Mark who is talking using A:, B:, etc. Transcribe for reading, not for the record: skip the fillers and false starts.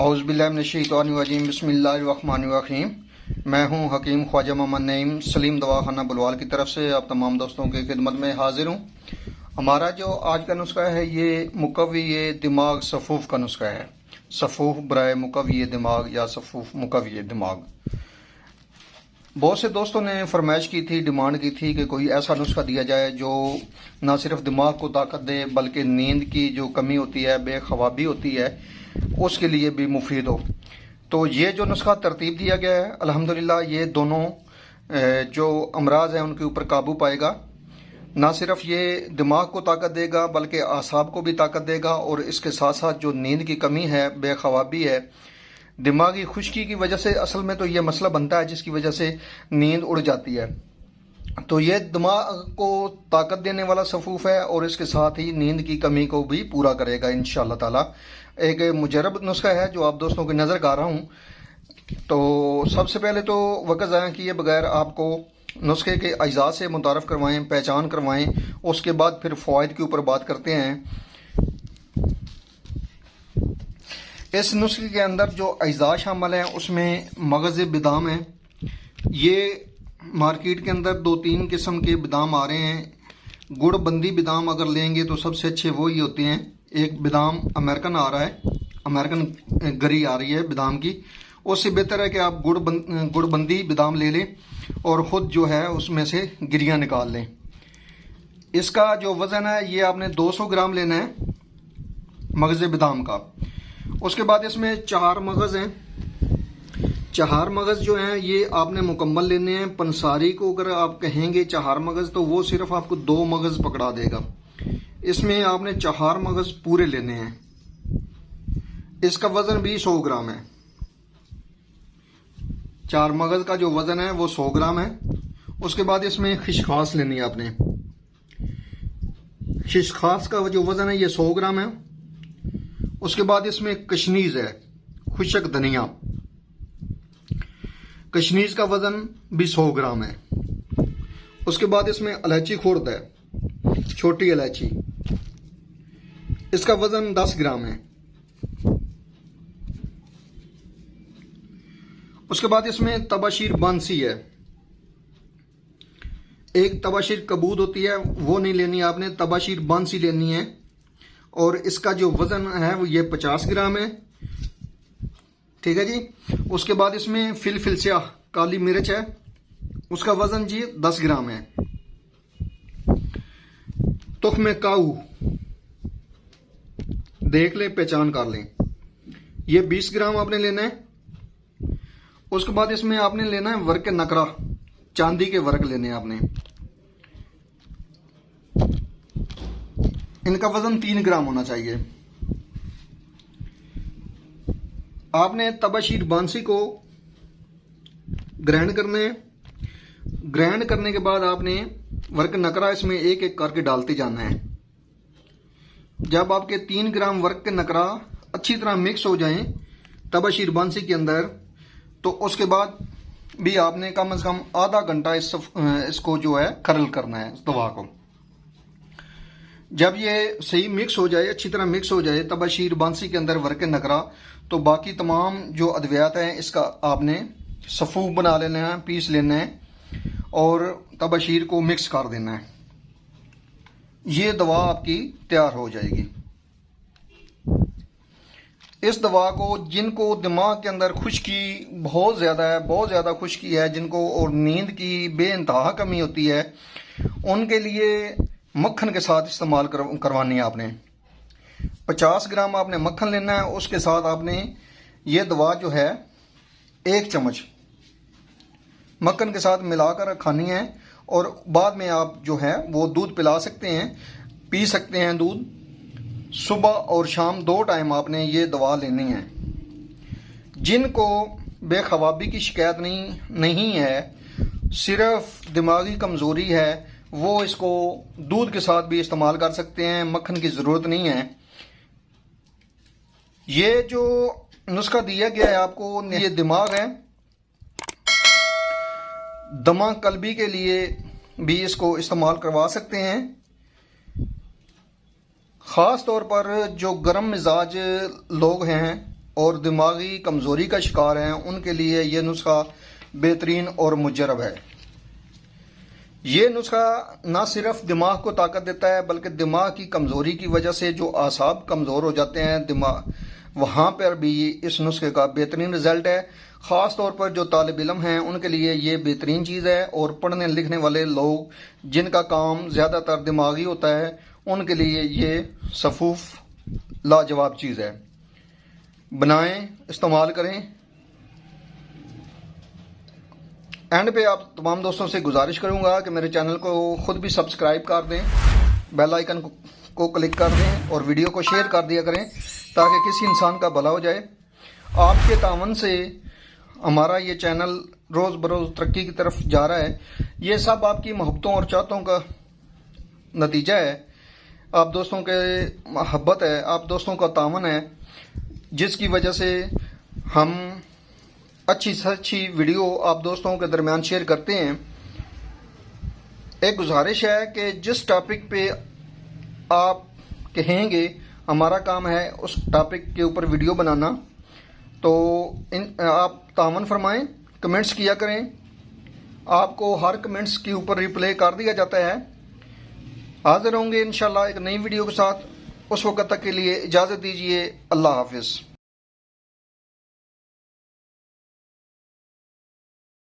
A: औज़ुबिल्लाहि बिस्मिल्लाहिर्रहमानिर्रहीम। मैं हूं हकीम ख्वाजा मोहम्मद नईम सलीम दवाखाना बुलवाल की तरफ से आप तमाम दोस्तों की खिदमत में हाजिर हूं। हमारा जो आज का नुस्खा है ये मुकव्वी दिमाग सफूफ का नुस्खा है। सफूफ बराए मुकव्वी दिमाग या सफूफ मुकव्वी दिमाग। बहुत से दोस्तों ने फरमाइश की थी, डिमांड की थी कि कोई ऐसा नुस्खा दिया जाए जो ना सिर्फ दिमाग को ताकत दे बल्कि नींद की जो कमी होती है, बेख्वाबी होती है, उसके लिए भी मुफीद हो। तो ये जो नुस्खा तरतीब दिया गया है, अल्हम्दुलिल्लाह ये दोनों जो अमराज हैं उनके ऊपर काबू पाएगा। ना सिर्फ ये दिमाग को ताकत देगा बल्कि आसाब को भी ताकत देगा, और इसके साथ साथ जो नींद की कमी है, बेख्वाबी है, दिमागी खुश्की की वजह से असल में तो ये मसला बनता है जिसकी वजह से नींद उड़ जाती है। तो ये दिमाग को ताकत देने वाला सफूफ है और इसके साथ ही नींद की कमी को भी पूरा करेगा इंशाअल्लाह ताला। एक मुजरब नुस्खा है जो आप दोस्तों की नज़र गा रहा हूँ। तो सबसे पहले तो वक़्त ज़ाया किए बगैर आपको नुस्खे के अज्जा से मुतारफ़ करवाएं, पहचान करवाएं, उसके बाद फिर फ़वाइद के ऊपर बात करते हैं। इस नुस्खे के अंदर जो अज्जा शामिल हैं उसमें मगज़ बादाम है। ये मार्केट के अंदर 2-3 किस्म के बादाम आ रहे हैं। गुड़ बंदी बादाम अगर लेंगे तो सबसे अच्छे वो ही होते हैं। एक बादाम अमेरिकन आ रहा है, अमेरिकन गरी आ रही है बादाम की। उससे बेहतर है कि आप गुड़ बंदी बादाम ले लें और ख़ुद जो है उसमें से गिरियाँ निकाल लें। इसका जो वज़न है ये आपने 200 ग्राम लेना है मगज़ बादाम का। उसके बाद इसमें 4 मगज़ हैं। 4 मगज़ जो हैं ये आपने मुकम्मल लेने हैं। पंसारी को अगर आप कहेंगे 4 मगज़ तो वो सिर्फ आपको 2 मगज़ पकड़ा देगा। इसमें आपने 4 मगज़ पूरे लेने हैं। इसका वज़न भी 100 ग्राम है। 4 मगज़ का जो वज़न है वो 100 ग्राम है। उसके बाद इसमें खिशखास लेनी है आपने। खिशखास का जो वज़न है ये 100 ग्राम है। उसके बाद इसमें कशनीज है, खुशक धनिया। कशनीज का वज़न भी 100 ग्राम है। उसके बाद इसमें इलायची खुर्द है, छोटी इलायची। इसका वज़न 10 ग्राम है। उसके बाद इसमें तबाशीर बांसी है। एक तबाशीर कबूद होती है वो नहीं लेनी आपने, तबाशीर बांसी लेनी है। और इसका जो वज़न है वो ये 50 ग्राम है। ठीक है जी। उसके बाद इसमें फिल स्याह काली मिर्च है, उसका वज़न जी 10 ग्राम है। तुख्म काऊ देख लें, पहचान कर लें, ये 20 ग्राम आपने लेना है। उसके बाद इसमें आपने लेना है वर्क नकरा, चांदी के वर्क लेने हैं आपने। इनका वज़न 3 ग्राम होना चाहिए। आपने तबाशीर बांसी को ग्राइंड करना है। ग्राइंड करने के बाद आपने वर्क नकरा इसमें एक एक करके डालते जाना है। जब आपके 3 ग्राम वर्क नकरा अच्छी तरह मिक्स हो जाएं तबाशीर बांसी के अंदर, तो उसके बाद भी आपने कम से कम आधा घंटा इसको जो है खरल करना है, इस दवा को। जब ये सही मिक्स हो जाए, अच्छी तरह मिक्स हो जाए तबाशीर बांसी के अंदर वर्क नकरा, तो बाकी तमाम जो अद्वियात हैं इसका आपने सफूफ बना लेना है, पीस लेना है और तबाशीर को मिक्स कर देना है। ये दवा आपकी तैयार हो जाएगी। इस दवा को जिनको दिमाग के अंदर खुश्की बहुत ज़्यादा है, बहुत ज़्यादा खुश्की है जिनको, और नींद की बेइंतहा कमी होती है, उनके लिए मक्खन के साथ इस्तेमाल करवानी है आपने। 50 ग्राम आपने मक्खन लेना है। उसके साथ आपने ये दवा जो है 1 चम्मच मक्खन के साथ मिलाकर खानी है। और बाद में आप जो है वो दूध पिला सकते हैं, पी सकते हैं दूध। सुबह और शाम 2 टाइम आपने ये दवा लेनी है। जिनको बेख्वाबी की शिकायत नहीं है, सिर्फ दिमागी कमज़ोरी है, वो इसको दूध के साथ भी इस्तेमाल कर सकते हैं, मक्खन की ज़रूरत नहीं है। ये जो नुस्खा दिया गया है आपको, ये दिमाग है। दमा कल्बी के लिए भी इसको इस्तेमाल करवा सकते हैं। ख़ास तौर पर जो गर्म मिजाज लोग हैं और दिमागी कमज़ोरी का शिकार हैं उनके लिए ये नुस्खा बेहतरीन और मुजरब है। ये नुस्खा ना सिर्फ दिमाग को ताकत देता है बल्कि दिमाग की कमज़ोरी की वजह से जो आसाब कमज़ोर हो जाते हैं दिमाग, वहाँ पर भी इस नुस्खे का बेहतरीन रिजल्ट है। ख़ास तौर पर जो तालिब इल्म हैं उनके लिए ये बेहतरीन चीज़ है, और पढ़ने लिखने वाले लोग जिनका काम ज़्यादातर दिमागी होता है उनके लिए ये सफूफ लाजवाब चीज़ है। बनाएं, इस्तेमाल करें। एंड पे आप तमाम दोस्तों से गुजारिश करूंगा कि मेरे चैनल को खुद भी सब्सक्राइब कर दें, बेल आइकन को क्लिक कर दें और वीडियो को शेयर कर दिया करें ताकि किसी इंसान का भला हो जाए। आपके तावन से हमारा ये चैनल रोज़ बरोज़ तरक्की की तरफ जा रहा है। ये सब आपकी मोहब्बतों और चाहतों का नतीजा है। आप दोस्तों के मोहब्बत है, आप दोस्तों का तावन है, जिसकी वजह से हम अच्छी से अच्छी वीडियो आप दोस्तों के दरमियान शेयर करते हैं। एक गुजारिश है कि जिस टॉपिक पे आप कहेंगे हमारा काम है उस टॉपिक के ऊपर वीडियो बनाना, तो आप तामन फरमाएं, कमेंट्स किया करें। आपको हर कमेंट्स के ऊपर रिप्लाई कर दिया जाता है। हाजिर होंगे इंशाल्लाह एक नई वीडियो के साथ। उस वक्त तक के लिए इजाज़त दीजिए। अल्लाह हाफिज़।